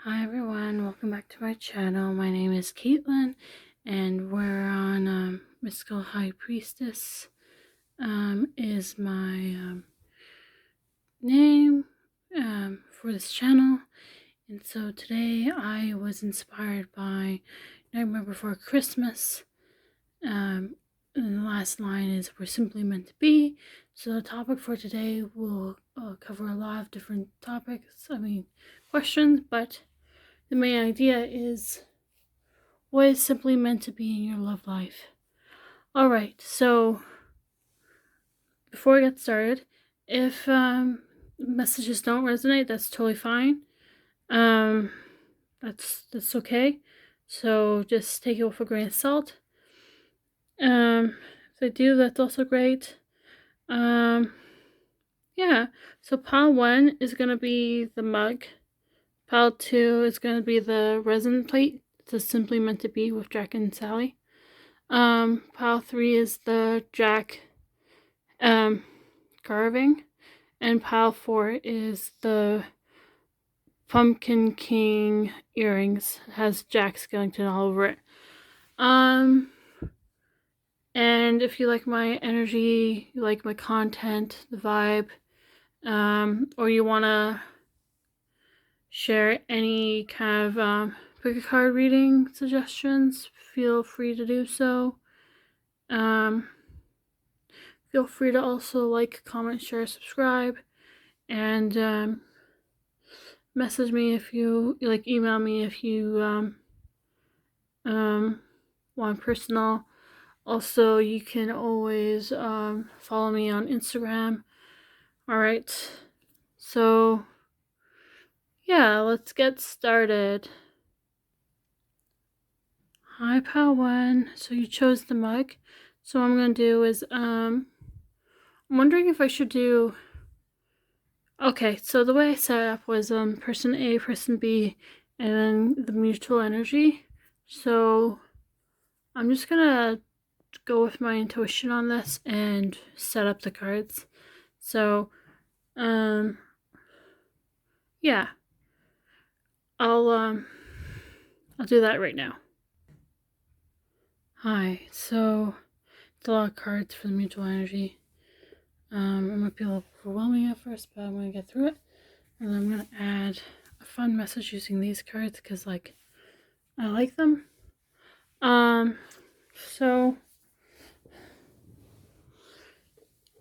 Hi everyone, welcome back to my channel. My name is Caitlin and we're on Mystical High Priestess is my name for this channel. And so today I was inspired by Nightmare Before Christmas. And the last line is "We're simply meant to be." So the topic for today will cover a lot of different questions, but the main idea is what is simply meant to be in your love life. Alright, so before we get started, if messages don't resonate, that's totally fine. That's okay. So just take it with a grain of salt. If they do, that's also great. Yeah, so pile 1 is going to be the mug. Pile 2 is going to be the resin plate. It's simply meant to be with Jack and Sally. Pile 3 is the Jack carving, and pile 4 is the Pumpkin King earrings. It has Jack Skellington all over it. And if you like my energy, you like my content, the vibe, or you want to share any kind of pick a card reading suggestions, feel free to do so. Feel free to also like, comment, share, subscribe, and message me if you like, email me if you want personal. Also, you can always follow me on Instagram. Alright, so yeah, let's get started. Hi, pile 1. So you chose the mug. So what I'm going to do is, I'm wondering if I should do... Okay, so the way I set it up was person A, person B, and then the mutual energy. So I'm just going to go with my intuition on this and set up the cards. So, yeah. I'll do that right now. Hi, so it's a lot of cards for the mutual energy. It might be a little overwhelming at first, but I'm going to get through it. And I'm going to add a fun message using these cards because, like, I like them. So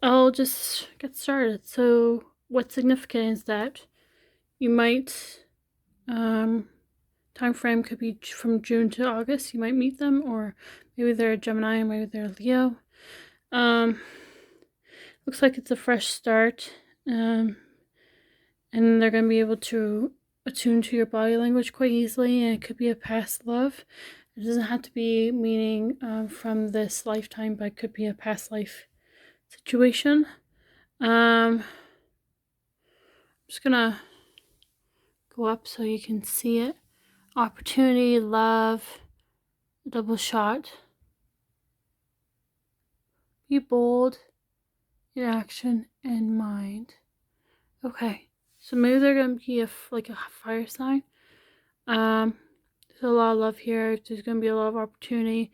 I'll just get started. So what's significant is that you might, time frame could be from June to August. You might meet them, or maybe they're a Gemini, maybe they're a Leo. Looks like it's a fresh start, and they're going to be able to attune to your body language quite easily, and it could be a past love. It doesn't have to be meaning from this lifetime, but it could be a past life situation. I'm just gonna go up so you can see it. Opportunity, love, double shot. Be bold in action and mind. Okay, so maybe they're gonna be a fire sign. There's a lot of love here. There's gonna be a lot of opportunity.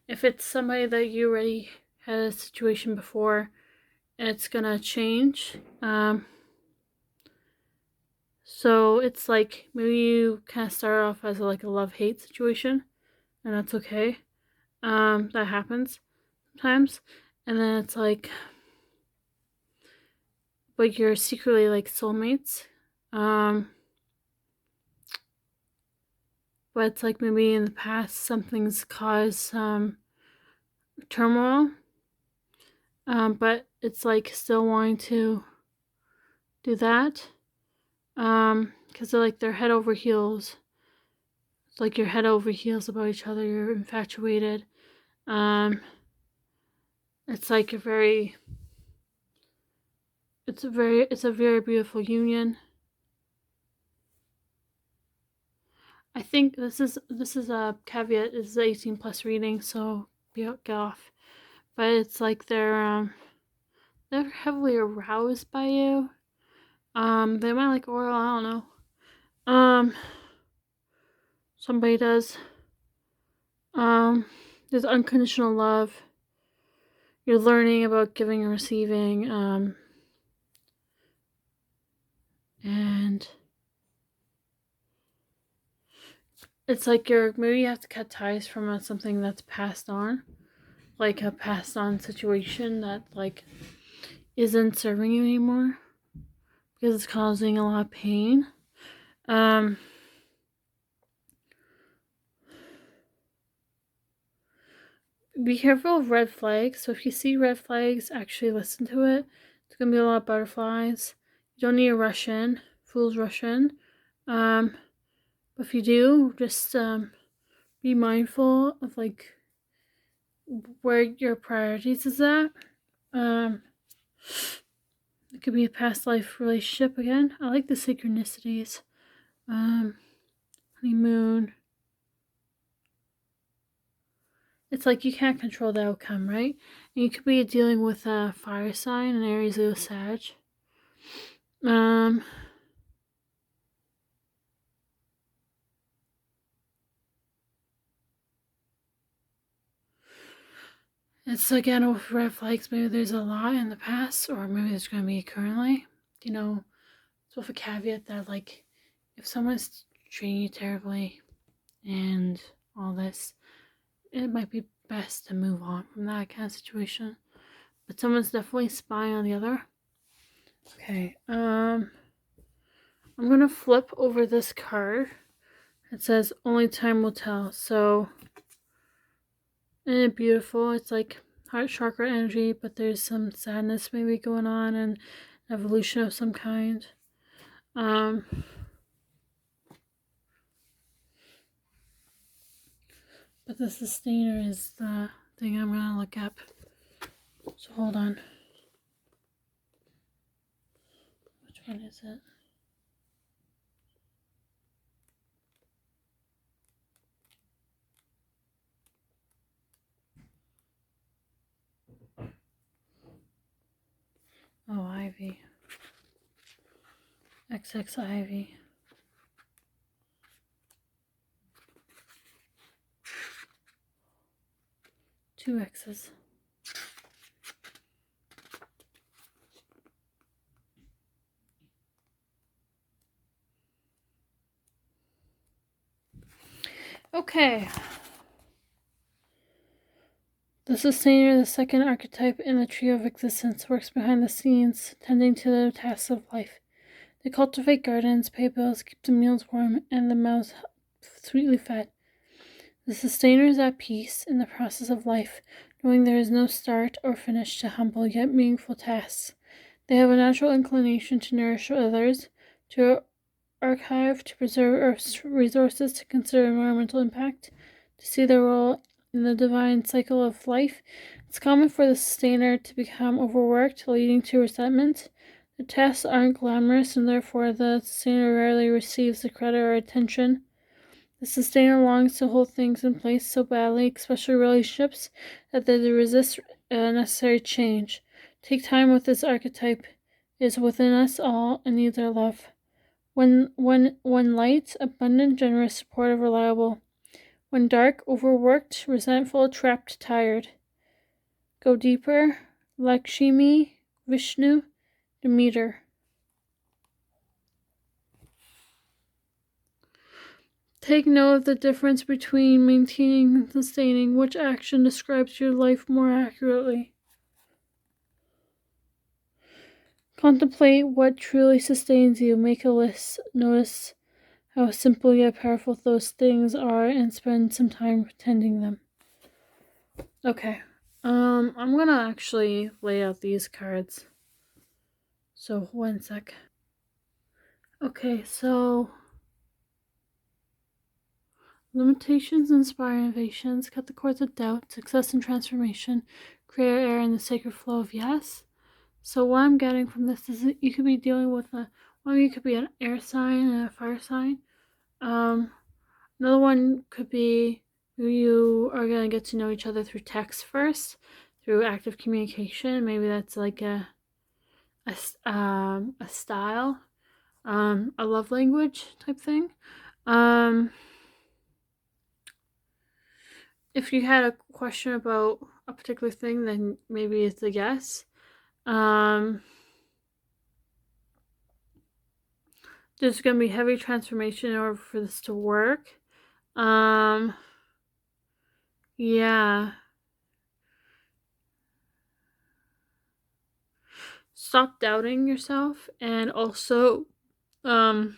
If it's somebody that you already had a situation before, it's gonna change. So it's like maybe you kind of start off as a love-hate situation, and that's okay. That happens sometimes, and then it's like, but you're secretly like soulmates. But it's like maybe in the past something's caused some turmoil. But it's like still wanting to do that. Because they're head over heels. It's like you're head over heels about each other. You're infatuated. It's like it's a very beautiful union. I think this is a caveat. This is an 18+ reading, so get off. But it's like they're heavily aroused by you. They might like oral, I don't know. Somebody does. There's unconditional love. You're learning about giving and receiving. And it's like maybe you have to cut ties from something that's passed on, like a passed on situation that like isn't serving you anymore because it's causing a lot of pain. Be careful of red flags. So if you see red flags, actually listen to it. It's gonna be a lot of butterflies. You don't need to rush in. Fools rush in. But if you do, just be mindful of like where your priorities is at. It could be a past life relationship again. I like the synchronicities. Honeymoon. It's like you can't control the outcome, right? And you could be dealing with a fire sign, an Aries, Leo, Sag. It's again with red flags. Maybe there's a lot in the past, or maybe there's going to be currently. You know, it's with a caveat that like, if someone's treating you terribly, and all this, it might be best to move on from that kind of situation. But someone's definitely spying on the other. Okay, I'm gonna flip over this card. It says only time will tell. So, isn't it beautiful? It's like heart chakra energy, but there's some sadness maybe going on and evolution of some kind. But the sustainer is the thing I'm gonna look up. So hold on. Which one is it? Oh, Ivy. XX Ivy. 2 X's. Okay. The sustainer, the second archetype in the trio of existence, works behind the scenes, tending to the tasks of life. They cultivate gardens, pay bills, keep the meals warm, and the mouths sweetly fed. The sustainer is at peace in the process of life, knowing there is no start or finish to humble yet meaningful tasks. They have a natural inclination to nourish others, to archive, to preserve Earth's resources, to consider environmental impact, to see their role in the divine cycle of life. It's common for the sustainer to become overworked, leading to resentment. The tasks aren't glamorous, and therefore the sustainer rarely receives the credit or attention. The sustainer longs to hold things in place so badly, especially relationships, that they resist necessary change. Take time with this archetype. It is within us all and needs our love. When light, abundant, generous, supportive, reliable. When dark, overworked, resentful, trapped, tired. Go deeper. Lakshmi, Vishnu, Demeter. Take note of the difference between maintaining and sustaining. Which action describes your life more accurately? Contemplate what truly sustains you. Make a list. Notice how simple yet powerful those things are and spend some time tending them. Okay. I'm gonna actually lay out these cards. So, one sec. Okay, so limitations inspire innovations, cut the cords of doubt, success and transformation, create air in the sacred flow of yes. So what I'm getting from this is that you could be dealing with you could be an air sign and a fire sign. Another one could be you are gonna get to know each other through text first, through active communication. Maybe that's like a style, a love language type thing. if you had a question about a particular thing, then maybe it's a yes. There's going to be heavy transformation in order for this to work. Yeah. Stop doubting yourself, and also, there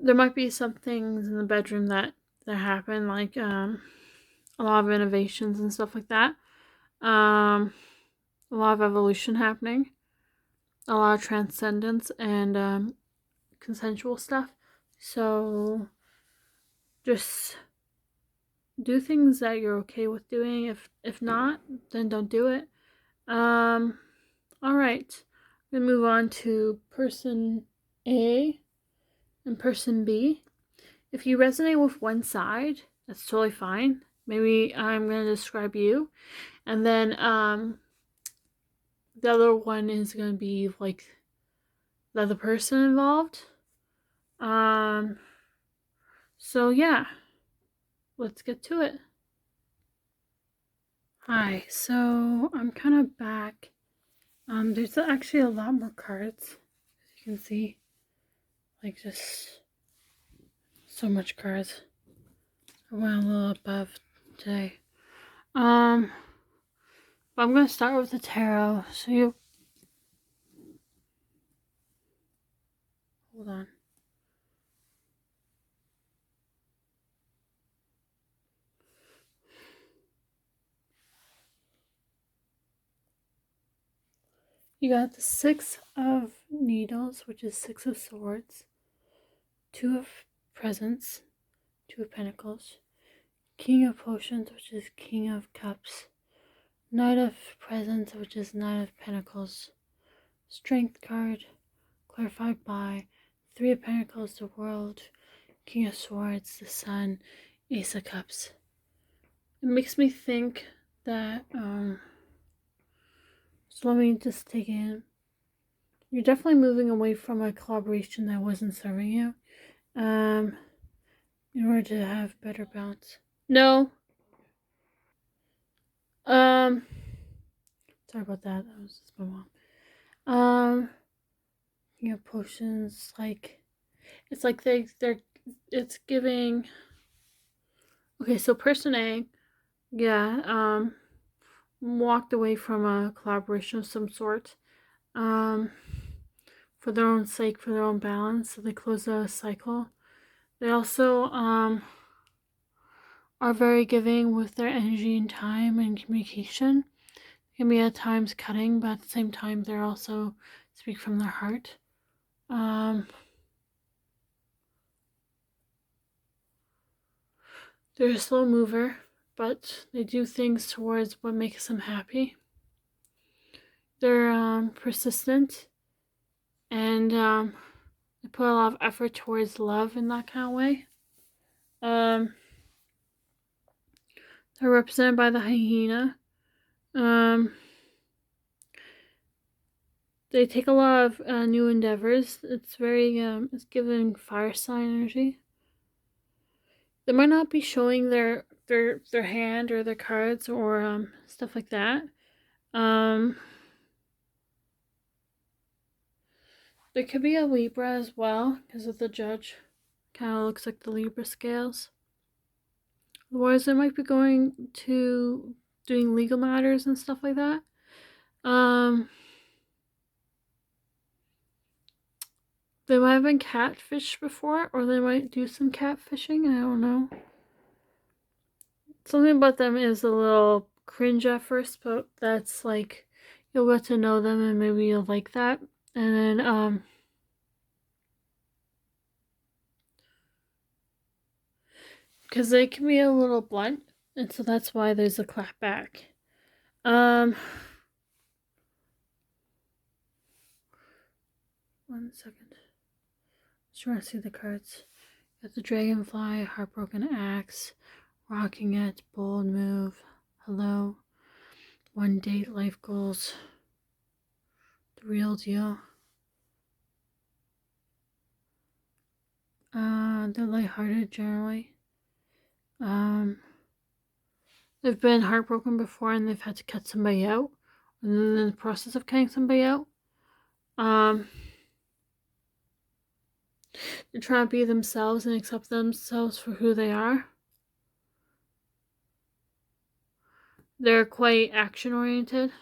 might be some things in the bedroom that happen, like a lot of innovations and stuff like that. A lot of evolution happening, a lot of transcendence and consensual stuff. So just do things that you're okay with doing. If not, then don't do it. All right. I'm gonna move on to person A and person B. If you resonate with one side, that's totally fine. Maybe I'm gonna describe you, and then the other one is gonna be like the other person involved. So yeah, let's get to it. Hi, so I'm kind of back. There's actually a lot more cards, as you can see. Like, just so much cards. I went a little above today. But I'm gonna start with the tarot. So you hold on. You got the Six of Needles, which is Six of Swords, Two of Presents, Two of Pentacles, King of Potions, which is King of Cups, Knight of Presents, which is Knight of Pentacles, Strength card, clarified by Three of Pentacles, the World, King of Swords, the Sun, Ace of Cups. It makes me think that, so let me just take in. You're definitely moving away from a collaboration that wasn't serving you, in order to have better balance. No. Sorry about that. That was just my mom. You know, potions, like, it's like it's giving. Okay, so person A, yeah, walked away from a collaboration of some sort, for their own sake, for their own balance, so they close a cycle. They also, are very giving with their energy and time and communication. They can be at times cutting, but at the same time, they're also speak from their heart. They're a slow mover, but they do things towards what makes them happy. They're persistent, and they put a lot of effort towards love in that kind of way. They're represented by the hyena. They take a lot of new endeavors. It's very it's given fire sign energy. They might not be showing their hand or their cards or stuff like that. There could be a Libra as well because of the judge. Kind of looks like the Libra scales. Otherwise, they might be going to doing legal matters and stuff like that. They might have been catfished before, or they might do some catfishing. I don't know. Something about them is a little cringe at first, but that's like, you'll get to know them and maybe you'll like that. And then, because they can be a little blunt, and so that's why there's a clap back. One second. Just trying to see the cards. Got the Dragonfly, Heartbroken Axe, Rocking It, Bold Move, Hello, One Date, Life Goals, The Real Deal, they're lighthearted generally. They've been heartbroken before and they've had to cut somebody out. And then in the process of cutting somebody out, they're trying to be themselves and accept themselves for who they are. They're quite action-oriented.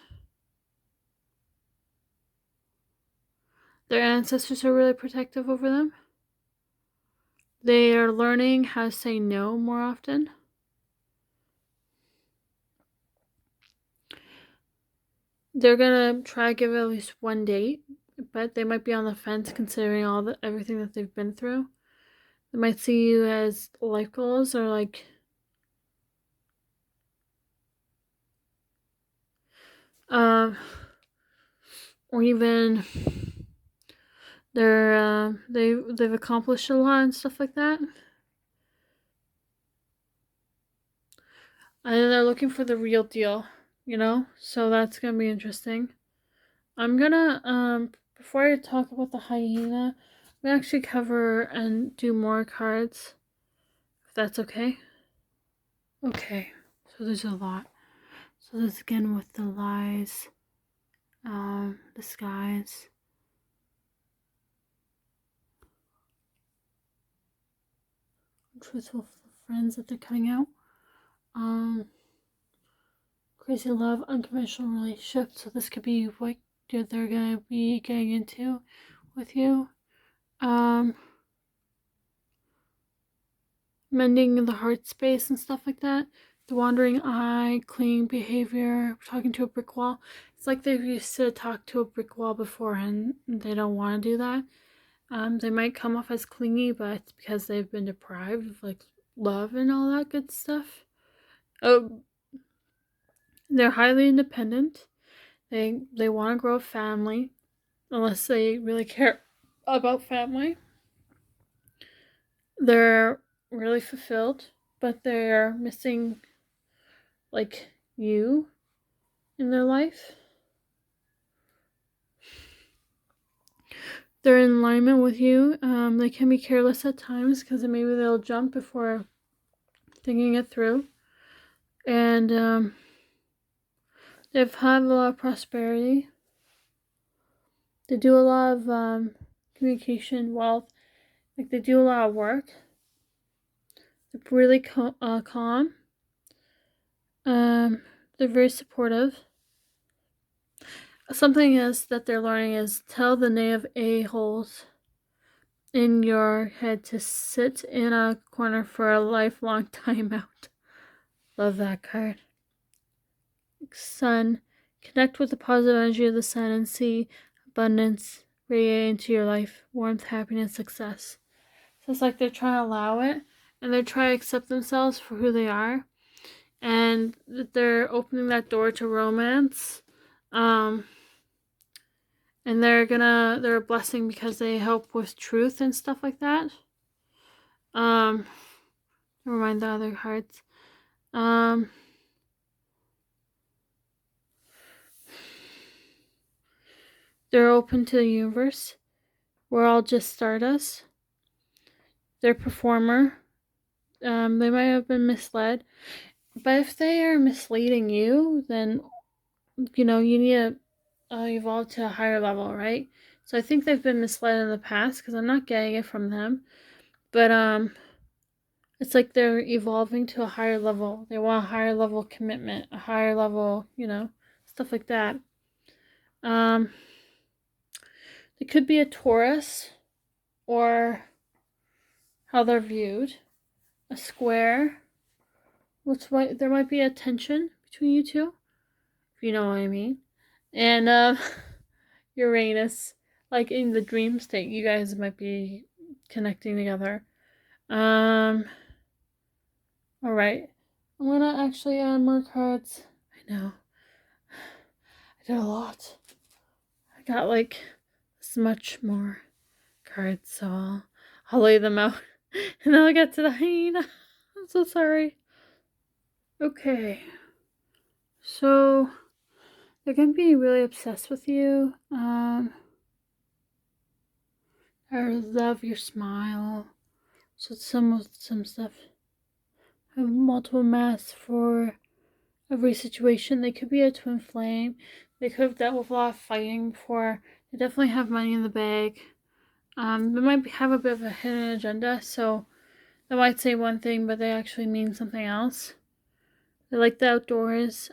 Their ancestors are really protective over them. They are learning how to say no more often. They're gonna try to give at least one date, but they might be on the fence considering everything that they've been through. They might see you as life goals or like or even they've accomplished a lot and stuff like that. And they're looking for the real deal, so that's gonna be interesting. I'm gonna before I talk about the hyena, we actually cover and do more cards, if that's okay. Okay, so there's a lot. So this again with the lies, the skies, truthful friends that they're cutting out, crazy love, unconventional relationship. So this could be what they're gonna be getting into with you. Mending the heart space and stuff like that. The wandering eye, clinging behavior, talking to a brick wall. It's like they've used to talk to a brick wall before and they don't want to do that. They might come off as clingy, but it's because they've been deprived of like love and all that good stuff. Oh, they're highly independent. They want to grow a family, unless they really care about family. They're really fulfilled, but they're missing like you in their life. They're in alignment with you. They can be careless at times because maybe they'll jump before thinking it through. And they've had a lot of prosperity. They do a lot of communication, wealth. Like they do a lot of work. They're really calm. They're very supportive. Something is that they're learning is tell the native a-holes in your head to sit in a corner for a lifelong timeout. Love that card. Sun. Connect with the positive energy of the sun and see abundance radiate into your life. Warmth, happiness, success. So it's like they're trying to allow it and they're trying to accept themselves for who they are. And they're opening that door to romance. And they're a blessing because they help with truth and stuff like that. Never mind the other cards. They're open to the universe. We're all just stardust. They're a performer. They might have been misled. But if they are misleading you, then, you need to evolve to a higher level, right? So I think they've been misled in the past because I'm not getting it from them. But it's like they're evolving to a higher level. They want a higher level commitment, a higher level, stuff like that. It could be a Taurus or how they're viewed. A square. There might be a tension between you two, if you know what I mean. And Uranus, like in the dream state, you guys might be connecting together. Alright. I'm gonna actually add more cards. I know. I did a lot. I got like this much more cards, so I'll lay them out. And then I'll get to the hyena. I'm so sorry. Okay. So they're gonna be really obsessed with you. I love your smile. So some stuff have multiple masks for every situation. They could be a twin flame. They could have dealt with a lot of fighting before. They definitely have money in the bag. They might have a bit of a hidden agenda, so they might say one thing, but they actually mean something else. They like the outdoors.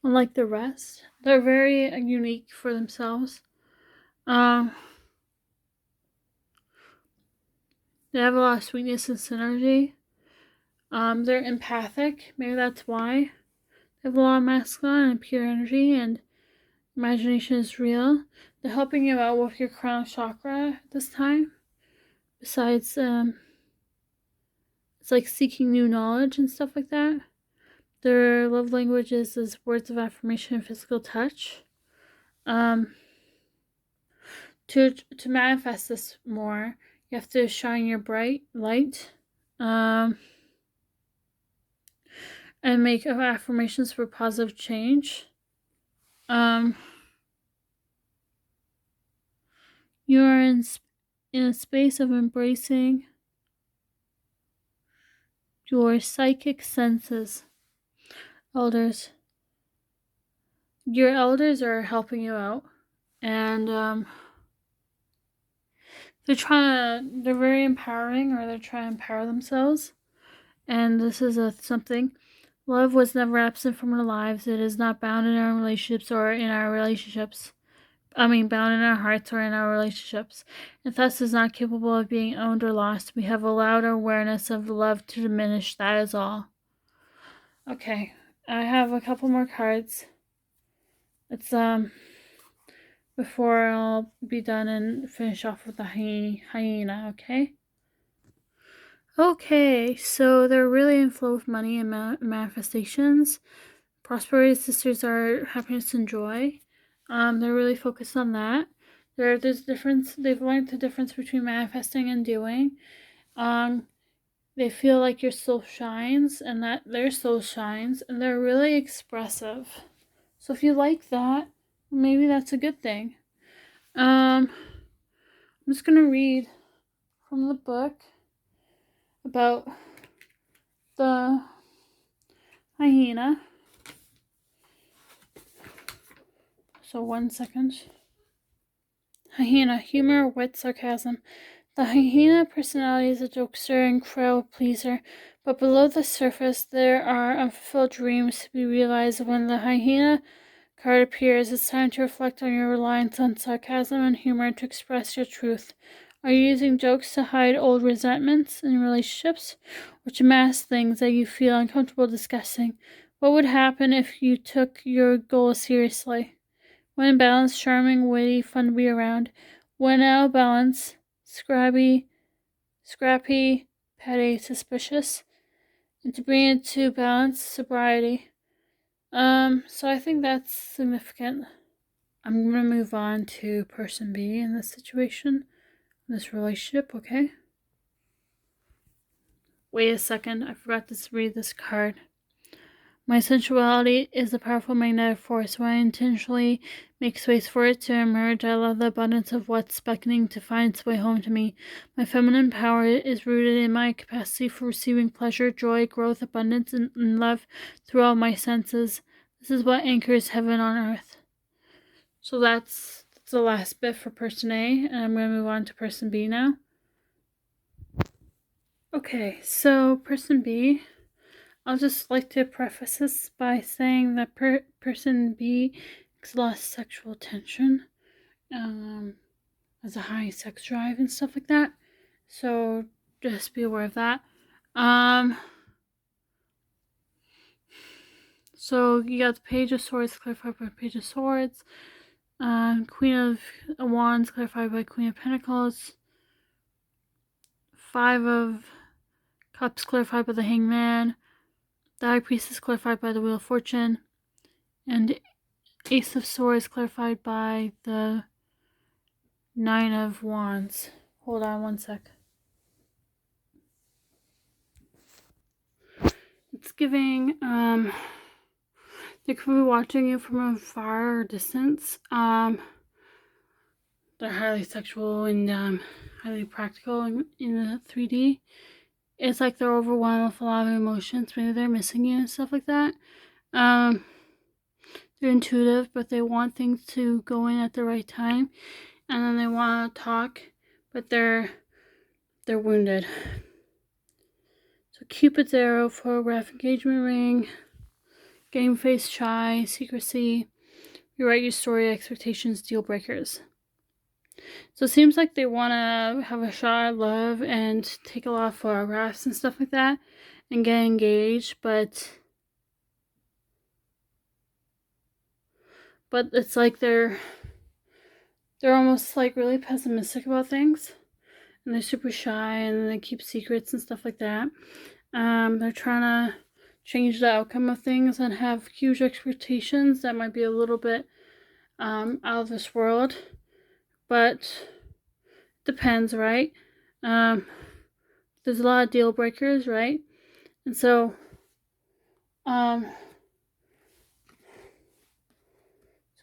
Unlike the rest, they're very unique for themselves. They have a lot of sweetness and synergy. They're empathic. Maybe that's why. They have a lot of masculine and pure energy, and imagination is real. They're helping you out with your crown chakra this time. Besides, it's like seeking new knowledge and stuff like that. Their love languages is words of affirmation and physical touch. To manifest this more, you have to shine your bright light. And make affirmations for positive change. You are in a space of embracing your psychic senses. Elders. Your elders are helping you out, and they're very empowering, or they're trying to empower themselves. And this is something. Love was never absent from our lives. It is not bound in our relationships or in our relationships. bound in our hearts or in our relationships, and thus is not capable of being owned or lost. We have allowed our awareness of love to diminish, that is all. Okay, I have a couple more cards. It's, before I'll be done and finish off with the hyena, okay? Okay, so they're really in flow with money and manifestations. Prosperity sisters are happiness and joy. They're really focused on that. There's difference. They've learned the difference between manifesting and doing. They feel like your soul shines, and that their soul shines, and they're really expressive. So if you like that, maybe that's a good thing. I'm just gonna read from the book about the hyena. So 1 second. Hyena, humor, wit, sarcasm. The hyena personality is a jokester and crowd pleaser, but below the surface there are unfulfilled dreams to be realized. When the hyena card appears, it's time to reflect on your reliance on sarcasm and humor to express your truth. Are you using jokes to hide old resentments in relationships, or to mask things that you feel uncomfortable discussing? What would happen if you took your goals seriously? When in balance, charming, witty, fun to be around. When out of balance, scrappy, petty, suspicious. And to bring it to balance, sobriety. So I think that's significant. I'm gonna move on to person B in this situation, this relationship, okay? Wait a second, I forgot to read this card. My sensuality is a powerful magnetic force. When I intentionally make space for it to emerge, I love the abundance of what's beckoning to find its way home to me. My feminine power is rooted in my capacity for receiving pleasure, joy, growth, abundance, and love through all my senses. This is what anchors heaven on earth. So that's the last bit for person A, and I'm going to move on to person B now. Okay, so person B, I'll just like to preface this by saying that person B has lost sexual tension, has a high sex drive and stuff like that. So just be aware of that. So you got the Page of Swords clarified by Page of Swords, Queen of Wands clarified by Queen of Pentacles, 5 of Cups clarified by the Hangman, the High Priestess clarified by the Wheel of Fortune, and Ace of Swords clarified by the 9 of Wands. Hold on 1 sec. It's giving, they could be watching you from a far distance. they're highly sexual and highly practical in the 3D. It's like they're overwhelmed with a lot of emotions. Maybe they're missing you and stuff like that. They're intuitive, but they want things to go in at the right time, and then they want to talk, but they're wounded. So Cupid's arrow, photograph, engagement ring, game face, shy, secrecy, rewrite your story, expectations, deal breakers. So it seems like they want to have a shot at love and take a lot of photographs and stuff like that and get engaged, but it's like they're almost like really pessimistic about things, and they're super shy and they keep secrets and stuff like that. They're trying to change the outcome of things and have huge expectations that might be a little bit out of this world, but depends, right? There's a lot of deal breakers, right? And so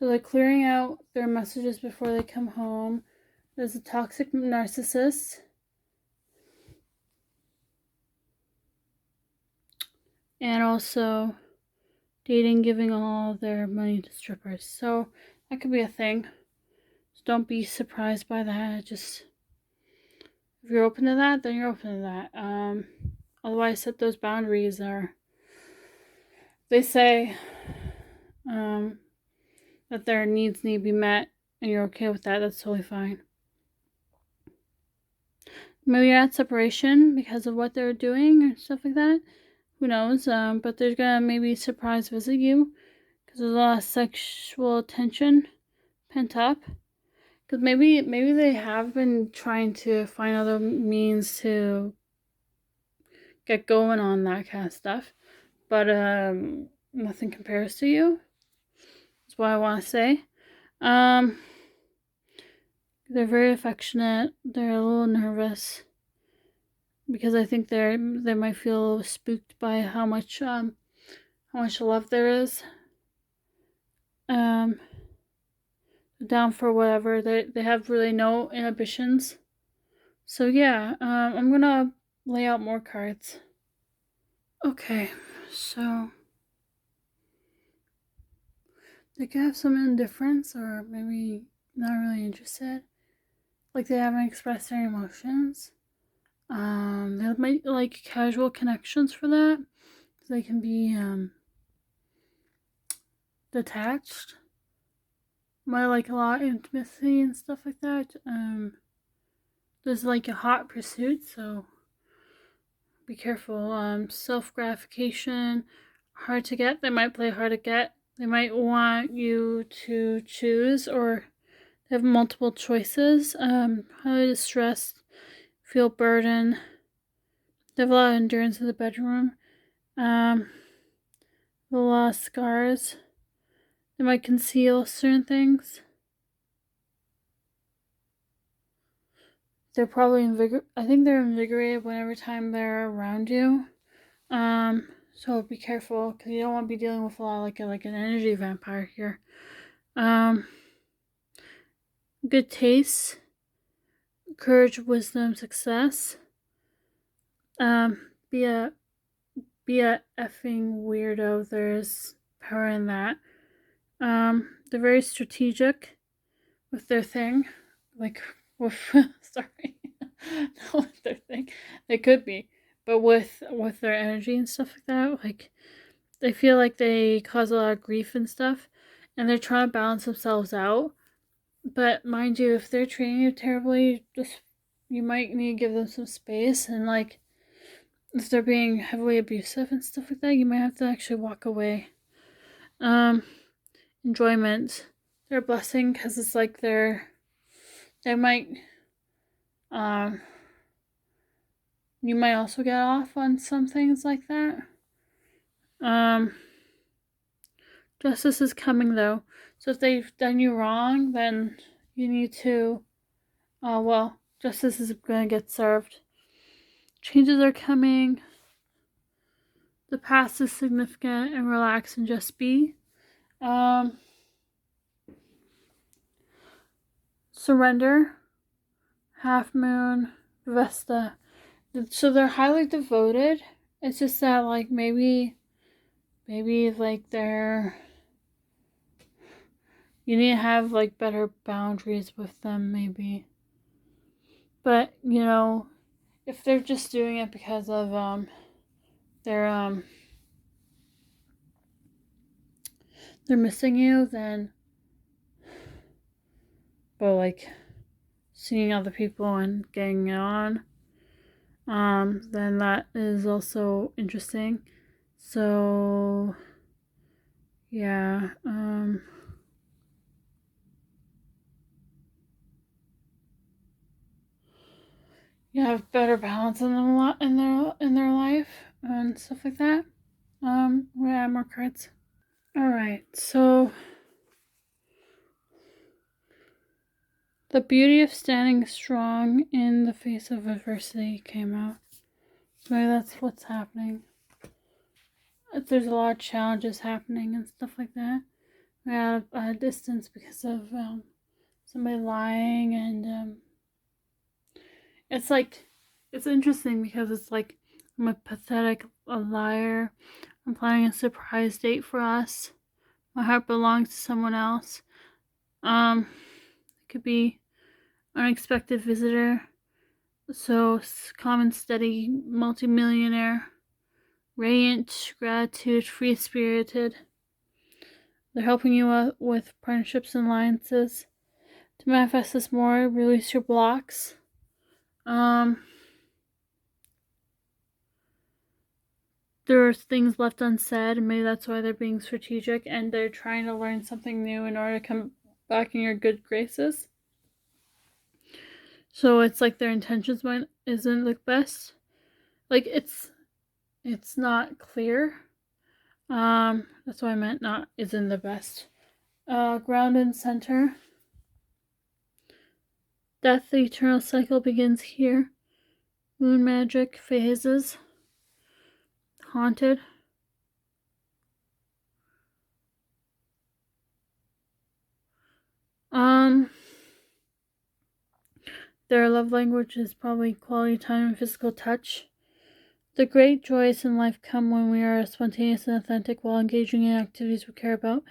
they're clearing out their messages before they come home. There's a toxic narcissist, and also dating, giving all their money to strippers. So that could be a thing. So don't be surprised by that. Just, if you're open to that, then you're open to that. Otherwise, set those boundaries. Or they say that their needs need to be met, and you're okay with that. That's totally fine. Maybe you're at separation because of what they're doing or stuff like that. Who knows? But they're gonna maybe surprise visit you because there's a lot of sexual tension pent up. Because maybe they have been trying to find other means to get going on that kind of stuff, but nothing compares to you. That's what I want to say. They're very affectionate. They're a little nervous because I think they might feel a little spooked by how much love there is. Down for whatever. They have really no inhibitions. So yeah, I'm gonna lay out more cards. Okay, so they could have some indifference or maybe not really interested. Like they haven't expressed their emotions. They might like casual connections for that. They can be detached. Might like a lot of intimacy and stuff like that. There's like a hot pursuit, so be careful. Self-gratification, hard to get. They might play hard to get. They might want you to choose or have multiple choices. Highly distressed, feel burden. They have a lot of endurance in the bedroom. A lot of scars. They might conceal certain things. They're probably I think they're invigorated whenever time they're around you. So be careful because you don't want to be dealing with a lot like an energy vampire here. Good taste, courage, wisdom, success. Be a effing weirdo. There's power in that. They're very strategic with their thing, like with sorry, not with their thing. They could be, but with their energy and stuff like that, like they feel like they cause a lot of grief and stuff, and they're trying to balance themselves out. But mind you, if they're treating you terribly, just you might need to give them some space, and like if they're being heavily abusive and stuff like that, you might have to actually walk away. Enjoyment, they're a blessing because it's like they might you might also get off on some things like that. Justice is coming though, so if they've done you wrong, then you need to justice is gonna get served. Changes are coming. The past is significant, and relax and just be. So Surrender, half moon, Vesta. So they're highly devoted. It's just that like maybe like they're, you need to have like better boundaries with them maybe. But you know, if they're just doing it because of they're missing you, then, but like seeing other people and getting it on, then that is also interesting. So yeah, you have better balance in them a lot in their life and stuff like that. We add more cards. All right, so the beauty of standing strong in the face of adversity came out. So maybe that's what's happening. There's a lot of challenges happening and stuff like that. We have a distance because of somebody lying, and it's like, it's interesting because it's like, I'm a liar. I'm planning a surprise date for us. My heart belongs to someone else. It could be unexpected visitor. So calm and steady, multimillionaire, radiant, gratitude, free-spirited. They're helping you with partnerships and alliances. To manifest this more, release your blocks. There's things left unsaid, and maybe that's why they're being strategic, and they're trying to learn something new in order to come back in your good graces. So it's like their intentions isn't the best. Like it's not clear. That's what I meant, not isn't the best. Ground and center. Death, the eternal cycle begins here. Moon magic phases. Haunted. Their love language is probably quality time and physical touch. The great joys in life come when we are spontaneous and authentic while engaging in activities we care about.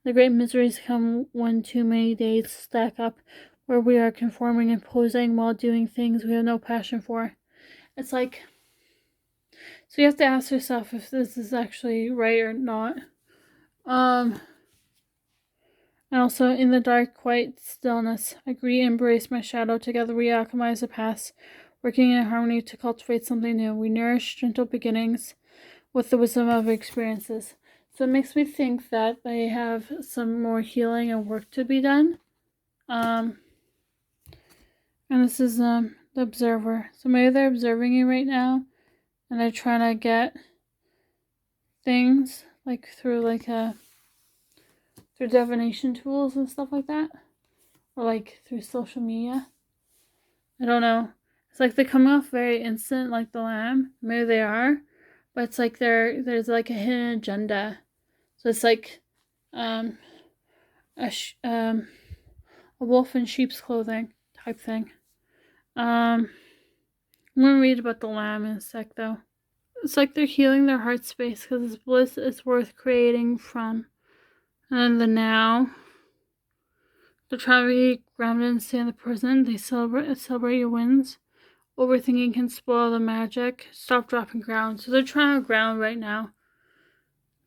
The great miseries come when too many days stack up where we are conforming and posing while doing things we have no passion for. It's like, so you have to ask yourself if this is actually right or not. And also, in the dark, quiet stillness, I agree, embrace my shadow. Together we alchemize the past, working in harmony to cultivate something new. We nourish gentle beginnings with the wisdom of experiences. So it makes me think that they have some more healing and work to be done. And this is the observer. So maybe they're observing you right now, and they're trying to get things like through divination tools and stuff like that, or like through social media. I don't know. It's like they come off very instant, like the lamb. Maybe they are, but it's like there's like a hidden agenda. So it's like a wolf in sheep's clothing type thing. I'm gonna read about the lamb in a sec though. It's like they're healing their heart space because it's bliss is worth creating from. And then the now. They're trying to be grounded and stay in the present. They celebrate your wins. Overthinking can spoil the magic. Stop, dropping ground. So they're trying to ground right now.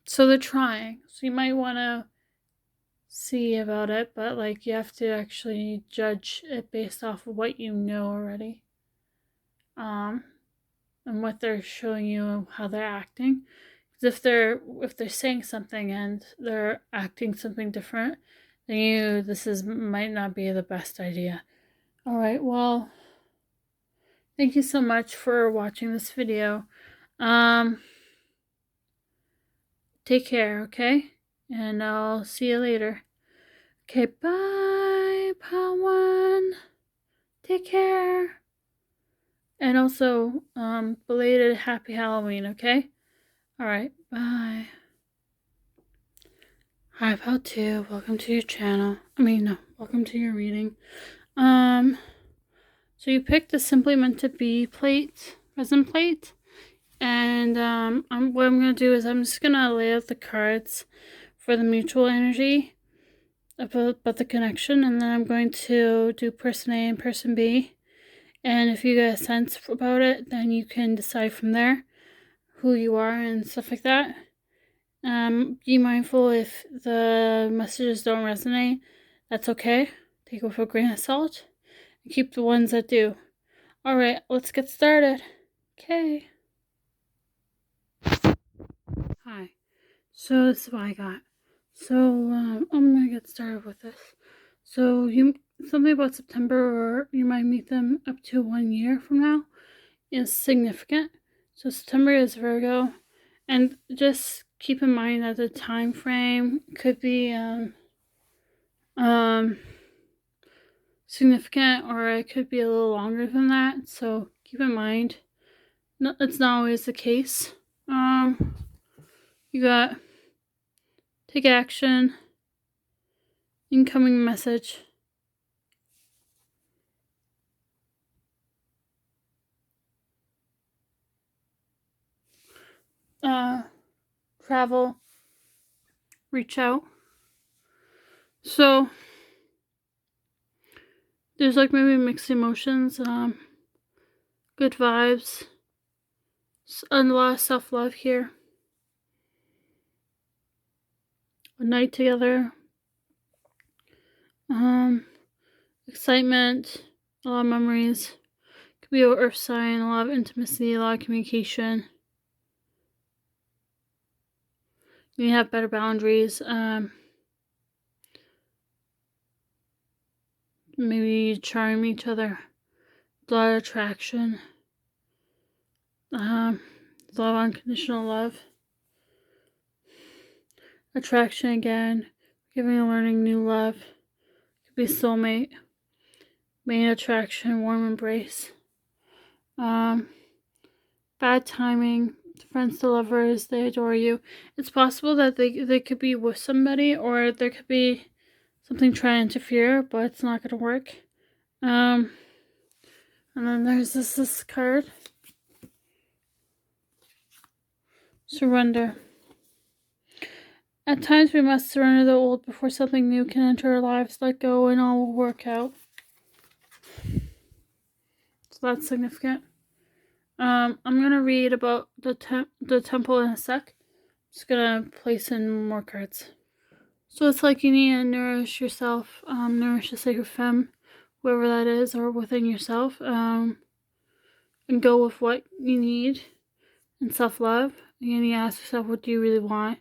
So they're trying. So you might want to see about it, but like you have to actually judge it based off of what you know already. And what they're showing you and how they're acting. Because if they're saying something and they're acting something different, then might not be the best idea. All right, well, thank you so much for watching this video. Take care, okay? And I'll see you later. Okay, bye, Pawan. Take care. And also, belated happy Halloween, okay? All right, bye. Hi, Pal 2. Welcome to your channel. Welcome to your reading. So you picked the Simply Meant to Be plate, resin plate, and what I'm going to do is I'm just going to lay out the cards for the mutual energy about the connection, and then I'm going to do person A and person B, and if you get a sense about it, then you can decide from there who you are and stuff like that. Be mindful if the messages don't resonate, that's okay. Take it with a grain of salt and keep the ones that do. Alright, let's get started. Okay. Hi. So this is what I got. So I'm gonna get started with this. So something about September, or you might meet them up to 1 year from now, is significant. So September is Virgo, and just keep in mind that the time frame could be significant, or it could be a little longer than that. So keep in mind, it's not always the case. You got take action, incoming message, travel, reach out. So there's like maybe mixed emotions, good vibes, and a lot of self-love here. A night together, excitement, a lot of memories. Could be an earth sign, a lot of intimacy, a lot of communication. You have better boundaries. Maybe charm each other. A lot of attraction. A lot of unconditional love. Attraction again. Giving and learning new love. Could be soulmate. Main attraction, warm embrace. Bad timing. Friends to lovers, they adore you. It's possible that they could be with somebody, or there could be something trying to interfere, but it's not going to work. And then there's this card. Surrender. At times we must surrender the old before something new can enter our lives. Let go and all will work out. So that's significant. I'm going to read about the temple in a sec. Just going to place in more cards. So it's like you need to nourish yourself, nourish the sacred femme, whoever that is, or within yourself, and go with what you need and self-love. You need to ask yourself, what do you really want?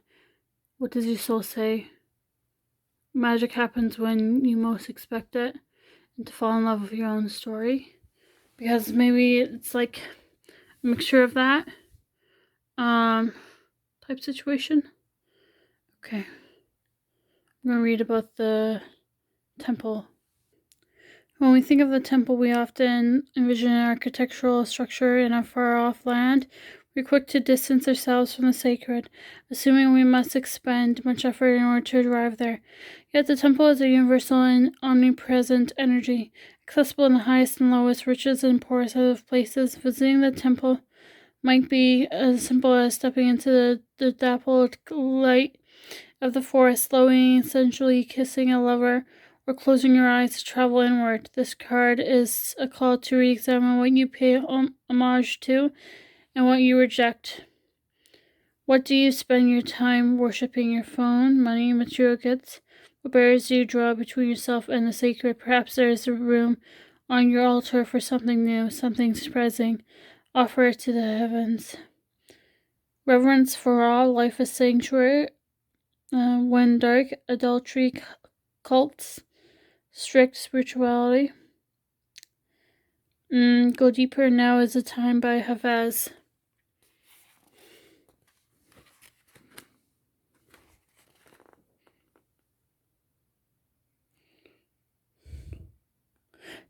What does your soul say? Magic happens when you most expect it, and to fall in love with your own story, because maybe it's like a mixture of that type situation. Okay. I'm going to read about the temple. When we think of the temple, we often envision an architectural structure in a far-off land. We're quick to distance ourselves from the sacred, assuming we must expend much effort in order to arrive there. Yet the temple is a universal and omnipresent energy, accessible in the highest and lowest, richest and poorest of places. Visiting the temple might be as simple as stepping into the dappled light of the forest, slowly and sensually kissing a lover, or closing your eyes to travel inward. This card is a call to re-examine what you pay homage to and what you reject. What do you spend your time worshipping? Your phone, money, material goods? What barriers do you draw between yourself and the sacred? Perhaps there is a room on your altar for something new, something surprising. Offer it to the heavens. Reverence for all, life is sanctuary. When dark, adultery, cults, strict spirituality. Go deeper, now is the time by Hafez.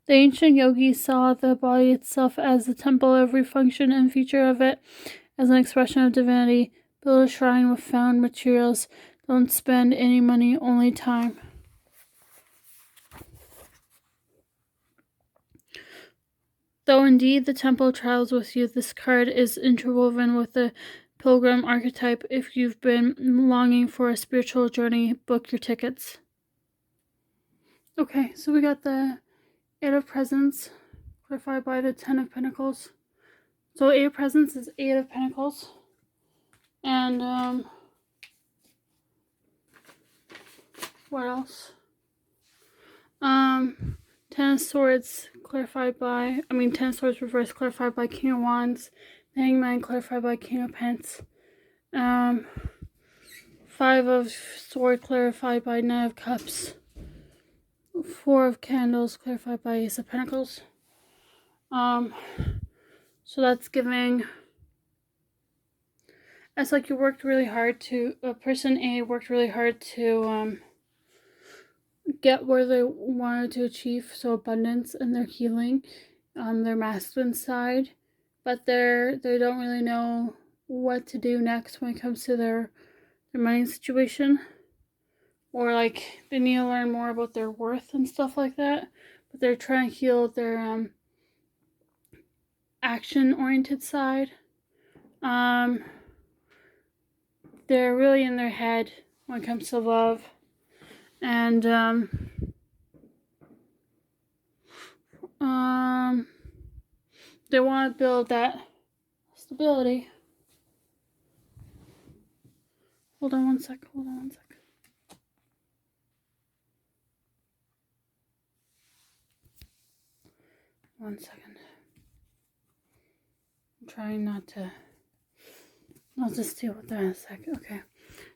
The ancient yogis saw the body itself as the temple, every function and feature of it as an expression of divinity. Build a shrine with found materials. Don't spend any money, only time. Though indeed the tempo travels with you, this card is interwoven with the pilgrim archetype. If you've been longing for a spiritual journey, book your tickets. Okay, so we got the Eight of Presents, clarified by the Ten of Pentacles. So Eight of Presents is Eight of Pentacles. And, what else? Ten of Swords, clarified by, Ten of Swords reverse, clarified by King of Wands. The Hangman, clarified by King of Pence. Five of Swords, clarified by Knight of Cups. Four of Candles, clarified by Ace of Pentacles. So that's giving, it's like you worked really hard to, person A worked really hard to get where they wanted to achieve, so abundance and their healing, their masculine side, but they don't really know what to do next when it comes to their money situation, or like they need to learn more about their worth and stuff like that, but they're trying to heal their action-oriented side. They're really in their head when it comes to love, and they want to build that stability. Hold on one sec. One second. I'm trying not to. I'll just deal with that in a sec. Okay.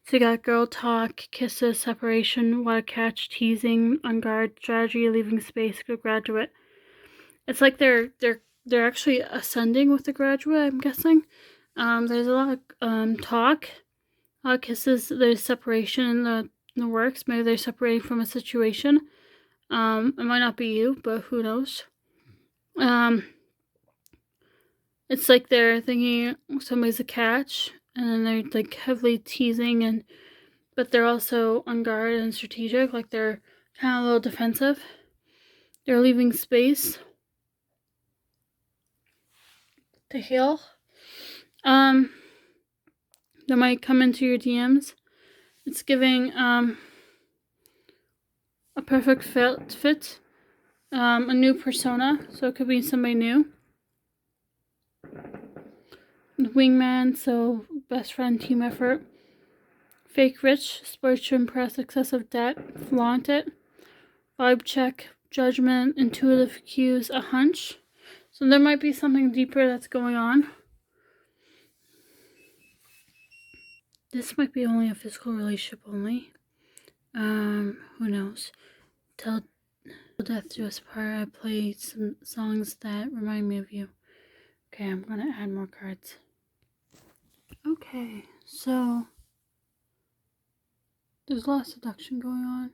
So you got girl talk, kisses, separation, what a catch, teasing, on guard, strategy, leaving space, good graduate. It's like they're actually ascending with the graduate, I'm guessing. There's a lot of talk, a lot of kisses. There's separation in the works. Maybe they're separating from a situation. It might not be you, but who knows? It's like they're thinking somebody's a catch, and then they're like heavily teasing, but they're also on guard and strategic, like they're kind of a little defensive. They're leaving space to heal. They might come into your DMs. It's giving a perfect fit, a new persona, so it could be somebody new. Wingman, so best friend, team effort. Fake rich, splurge to impress, excessive debt, flaunt it. Vibe check, judgment, intuitive cues, a hunch. So there might be something deeper that's going on. This might be only a physical relationship only. Who knows? Till death do us part. I play some songs that remind me of you. Okay, I'm gonna add more cards. Okay, so there's a lot of seduction going on,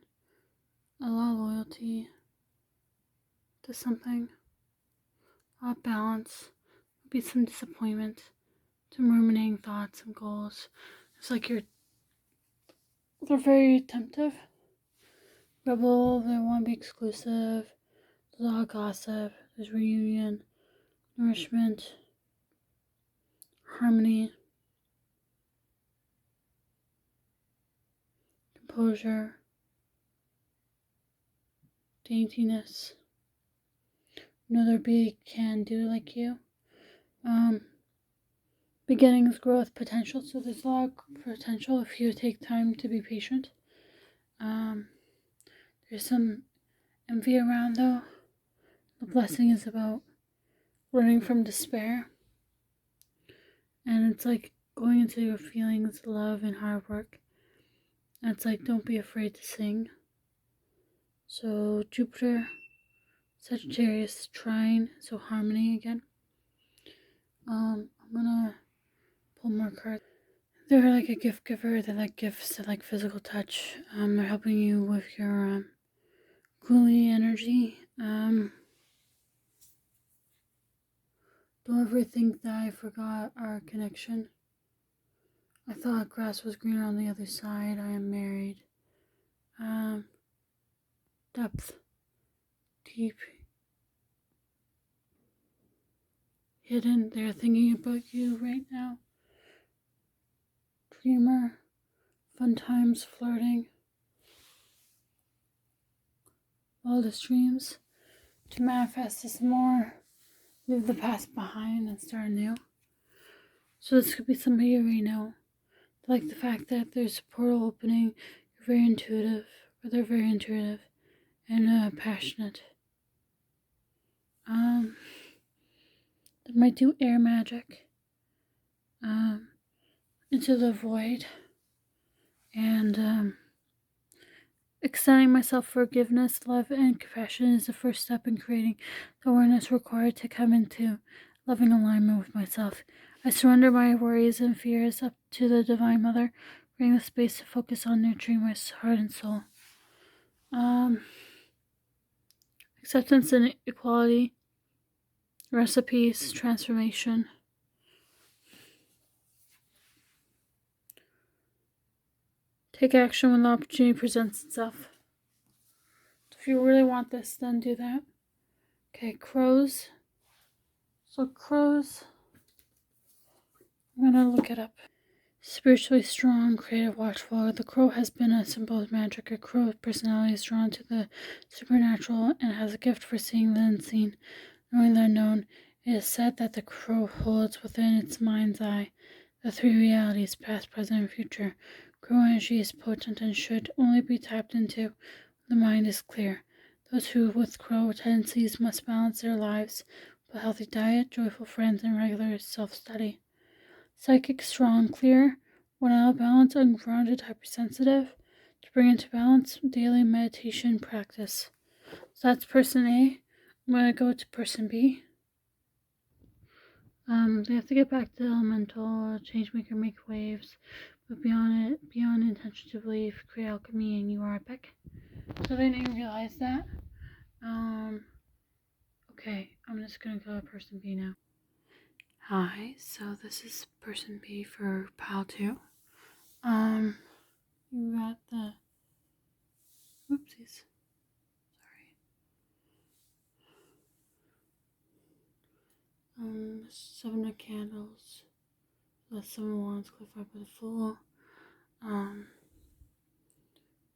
a lot of loyalty to something, a lot of balance, maybe some disappointment, some ruminating thoughts and goals. It's like they're very temptive, rebel, they want to be exclusive, there's a lot of gossip, there's reunion, nourishment, harmony, composure, daintiness, another big can do like you. Beginnings, growth, potential. So there's a lot of potential if you take time to be patient. There's some envy around though. The blessing is about learning from despair. And it's like going into your feelings, love, and hard work. And it's like, don't be afraid to sing. So Jupiter, Sagittarius, trine, so harmony again. I'm gonna pull more cards. They're like a gift giver. They're like gifts. They're like physical touch. They're helping you with your gloomy energy. Don't ever think that I forgot our connection. I thought grass was greener on the other side. I am married. Depth. Deep. hidden. They're thinking about you right now. Dreamer, fun times, flirting, wildest dreams. To manifest this more, leave the past behind and start anew. So this could be somebody you already know. Like the fact that there's a portal opening, you're very intuitive, or they're very intuitive and passionate. They might do air magic into the void, and extending myself forgiveness, love, and compassion is the first step in creating the awareness required to come into loving alignment with myself. I surrender my worries and fears up to the Divine Mother, bringing the space to focus on nurturing my heart and soul. Acceptance and equality, recipes, transformation. Take action when the opportunity presents itself. If you really want this, then do that. Okay, crows. So crows, I'm gonna look it up. Spiritually strong, creative, watchful. The crow has been a symbol of magic. A crow's personality is drawn to the supernatural and has a gift for seeing the unseen, knowing the unknown. It is said that the crow holds within its mind's eye the three realities, past, present, and future. Crow energy is potent and should only be tapped into when the mind is clear. Those who with crow tendencies must balance their lives with a healthy diet, joyful friends, and regular self-study. Psychic, strong, clear, when out of balance, ungrounded, hypersensitive. To bring into balance, daily meditation practice. So that's person A. I'm going to go to person B. They have to get back to elemental, change maker, make waves, but beyond it, beyond intention to believe, create alchemy, and you are epic. So they didn't realize that. Okay, I'm just gonna go to person B now. Hi, so this is person B for pile 2. You got the, oopsies, sorry. 7 of candles, the 7 of wands clarified by the Fool.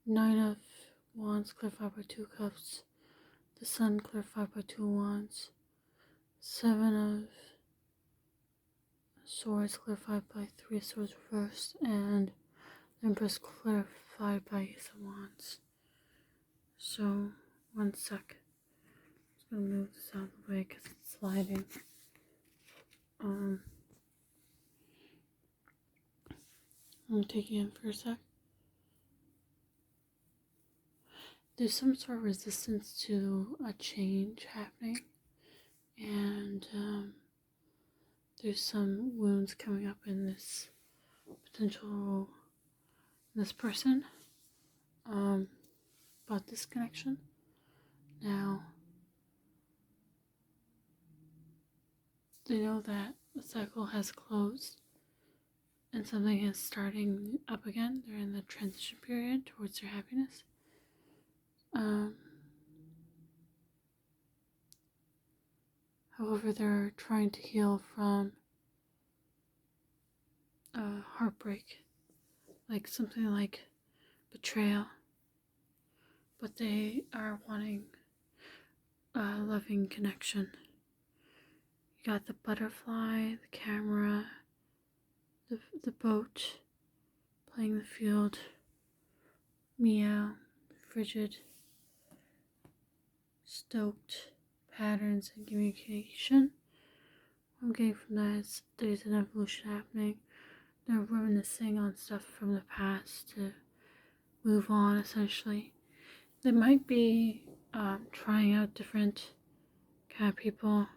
9 of wands clarified by 2 cups. The Sun clarified by 2 wands. 7 of swords clarified by 3 swords reversed, and the Empress clarified by Ace of wands. So, one sec. I'm just gonna move this out of the way because it's sliding. I'm taking it for a sec. There's some sort of resistance to a change happening, and there's some wounds coming up in this potential, this person, about this connection. Now, they know that the cycle has closed and something is starting up again. They're in the transition period towards their happiness. However, they're trying to heal from heartbreak, like something like betrayal, but they are wanting a loving connection. You got the butterfly, the camera, the boat, playing the field, meow, frigid, stoked, patterns, and communication. What I'm getting from that is there's an evolution happening. They're reminiscing on stuff from the past to move on, essentially. They might be trying out different kind of people.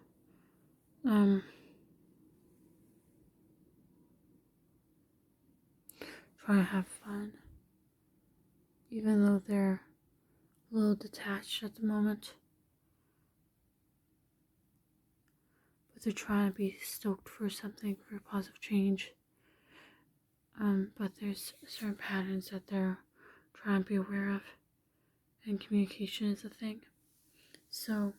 Try to have fun, even though they're a little detached at the moment. But they're trying to be stoked for something, for a positive change. But there's certain patterns that they're trying to be aware of, and communication is a thing. So,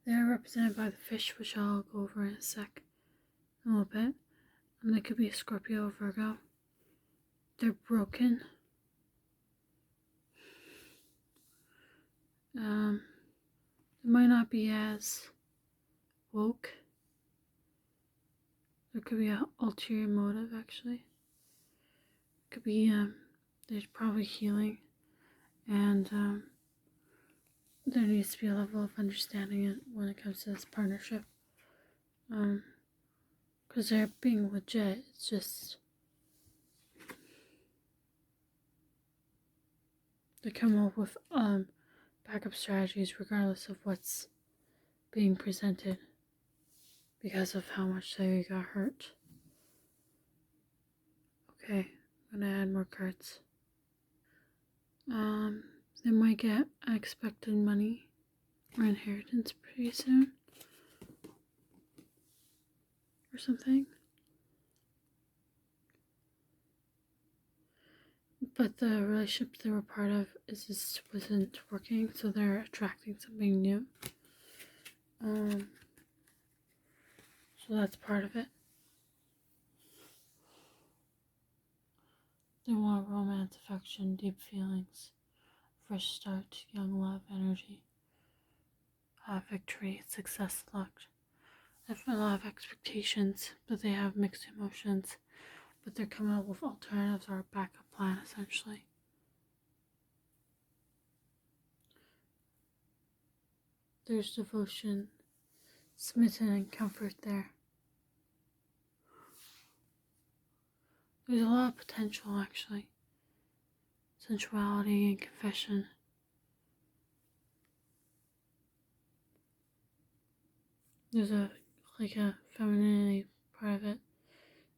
They're represented by the fish, which I'll go over in a little bit. And they could be a Scorpio or Virgo. They're broken. They might not be as woke. There could be an ulterior motive, actually. It could be, there's probably healing, and there needs to be a level of understanding when it comes to this partnership. Because they're being legit, it's just they come up with backup strategies regardless of what's being presented because of how much they got hurt. Okay, I'm gonna add more cards. They might get unexpected money or inheritance pretty soon or something. But the relationship they were part of wasn't working, so they're attracting something new. So that's part of it. They want romance, affection, deep feelings, fresh start, young love, energy, victory, success, luck. They have a lot of expectations, but they have mixed emotions. But they're coming up with alternatives or a backup plan, essentially. There's devotion, smitten, and comfort there. There's a lot of potential, actually. Sensuality and confession. There's a femininity part of it.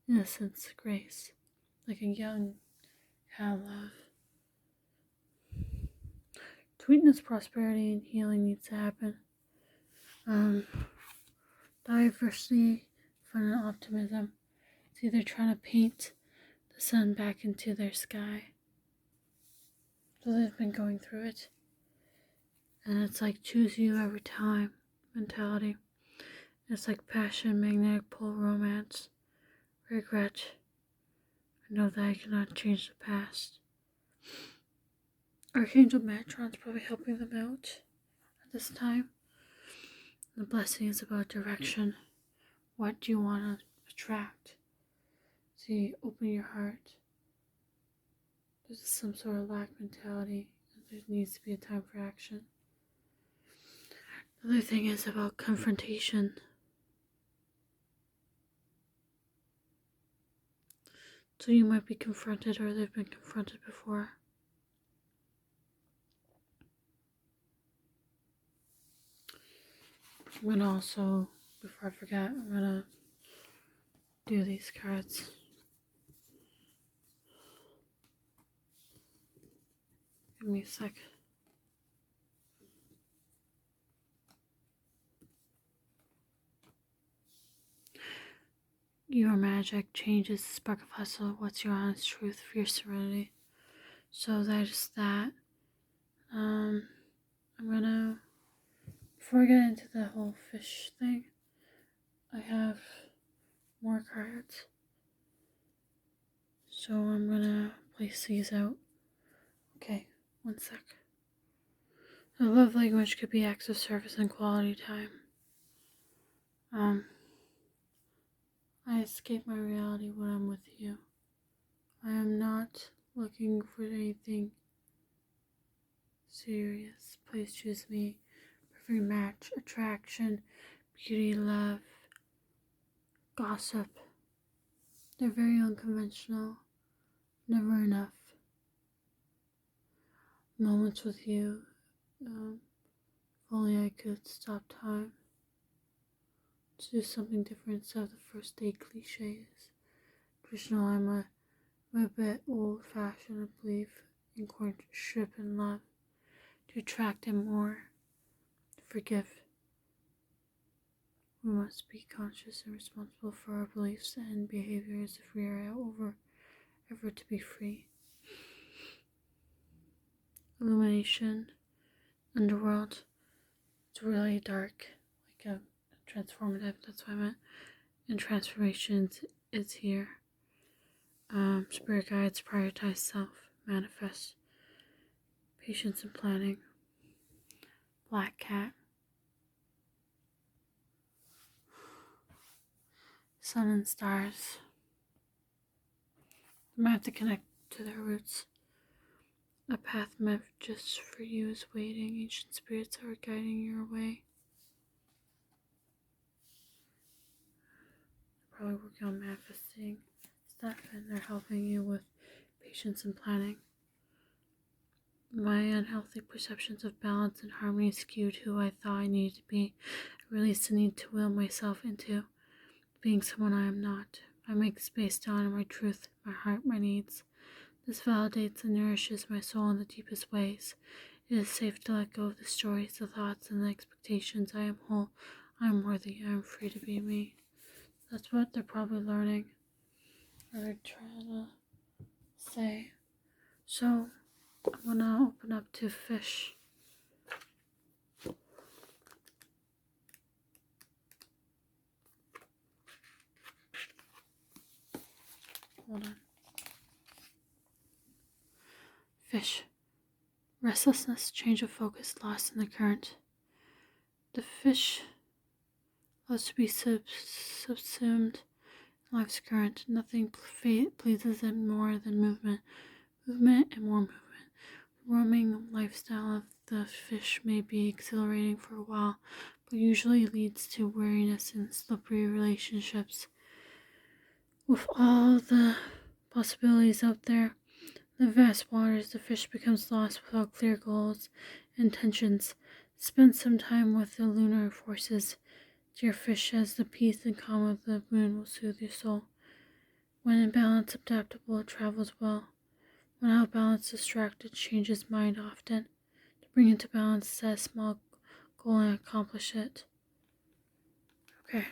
Innocence, grace. Like a young kind of love. Sweetness, prosperity, and healing needs to happen. Diversity, fun, and optimism. It's either trying to paint the sun back into their sky. So they've been going through it. And it's like choose you every time mentality. It's like passion, magnetic pull, romance, regret. I know that I cannot change the past. Archangel Metatron's probably helping them out at this time. The blessing is about direction. What do you want to attract? See, open your heart. There's some sort of lack mentality. There needs to be a time for action. The other thing is about confrontation. So you might be confronted or they've been confronted before. I'm going to also, before I forget, I'm going to do these cards. Give me a sec. Your magic changes the spark of hustle. What's your honest truth? Fierce serenity. So that is that. I'm gonna, before I get into the whole fish thing, I have more cards. So I'm gonna place these out. Okay, one sec. The love language could be acts of service and quality time. I escape my reality when I'm with you. I am not looking for anything serious. Please choose me. Perfect match, attraction, beauty, love, gossip. They're very unconventional. Never enough. Moments with you. If only I could stop time to do something different instead of the first date cliches. Traditional, I'm a bit old-fashioned, I believe in courtship and love. To attract him more, forgive. We must be conscious and responsible for our beliefs and behaviors if we are ever to be free. Illumination, underworld. It's really dark. like a transformative, that's what I meant. And transformations is here. Spirit guides, prioritize self, manifest, patience and planning, black cat, sun and stars. You might have to connect to their roots. A path meant just for you is waiting. Ancient spirits are guiding your way. They're probably working on manifesting stuff, and they're helping you with patience and planning. My unhealthy perceptions of balance and harmony skewed who I thought I needed to be. I released the need to will myself into being someone I am not. I make space to honor my truth, my heart, my needs. This validates and nourishes my soul in the deepest ways. It is safe to let go of the stories, the thoughts, and the expectations. I am whole. I am worthy. I am free to be me. That's what they're probably learning. Or they're trying to say. So, I'm gonna open up to fish. Hold on. Fish. Restlessness, change of focus, lost in the current. The fish loves to be subsumed in life's current. Nothing pleases it more than movement. Movement and more movement. The roaming lifestyle of the fish may be exhilarating for a while, but usually leads to weariness and slippery relationships. With all the possibilities out there, the vast waters, the fish becomes lost without clear goals and intentions. Spend some time with the lunar forces. Dear fish, as the peace and calm of the moon will soothe your soul. When in balance, adaptable, it travels well. When out of balance, distracted, changes mind often. To bring into balance, set a small goal and accomplish it. Okay,